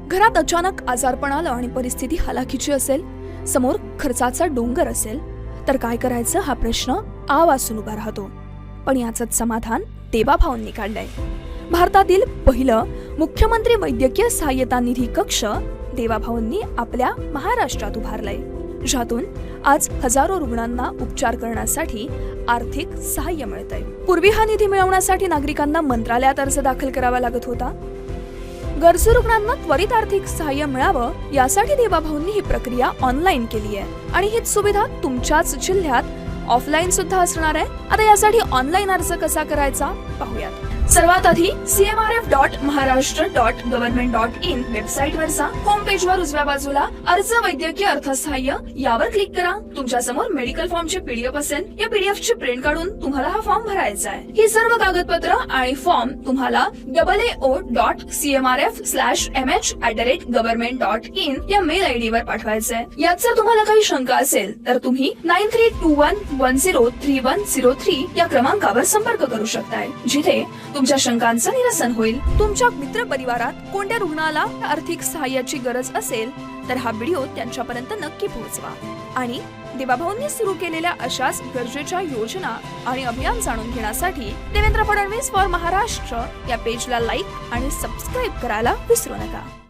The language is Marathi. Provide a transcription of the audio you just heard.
घरात अचानक आजारपण आलं आणि परिस्थिती हलाखीची असेल, समोर खर्चाचा डोंगर असेल, तर काय करायचं हा प्रश्न आवासून उभा राहतो. पण याचंच समाधान देवाभाऊंनी काढलंय. भारतातील पहिलं मुख्यमंत्री वैद्यकीय सहाय्यता निधी कक्ष देवाभाऊंनी आपल्या महाराष्ट्रात उभारलंय, ज्यातून आज हजारो रुग्णांना उपचार करण्यासाठी आर्थिक सहाय्य मिळतंय. पूर्वी हा निधी मिळवण्यासाठी नागरिकांना मंत्रालयात अर्ज दाखल करावा लागत होता. गरजू रुग्णांना त्वरित आर्थिक सहाय्य मिळावं यासाठी देवाभाऊंनी ही प्रक्रिया ऑनलाईन केली आहे आणि हीच सुविधा तुमच्याच जिल्ह्यात ऑफलाईन सुद्धा असणार आहे. आता यासाठी ऑनलाईन अर्ज कसा करायचा पाहूयात. सर्वात आधी cmrf.maharashtra.government.in वेबसाईटवर जा. होम पेजवर उजव्या बाजूला अर्ज वैद्यकीय अर्थसहाय्य यावर क्लिक करा. तुमच्या समोर मेडिकल फॉर्मची पीडीएफ असेल. या पीडीएफ ची प्रिंट काढून तुम्हाला हा फॉर्म भरायचा आहे. ही सर्व कागदपत्र आणि फॉर्म तुम्हाला aao.cmrf/mh@government.in या मेल आयडी वर पाठवायचं आहे. यात जर तुम्हाला काही शंका असेल तर तुम्ही 9321103103 या क्रमांकावर संपर्क करू शकताय, जिथे तुमच्या शंकांचं निरसन होईल. तुमच्या मित्र परिवारात कोणत्या रुग्णाला आर्थिक सहाय्याची गरज असेल तर हा व्हिडिओ त्यांच्यापर्यंत नक्की पोहोचवा आणि देवाभाऊंनी सुरू केलेल्या अशाच गरजेच्या योजना आणि अभियान जाणून घेण्यासाठी देवेंद्र फडणवीस फॉर महाराष्ट्र या पेजला लाईक आणि सबस्क्राईब करायला विसरू नका.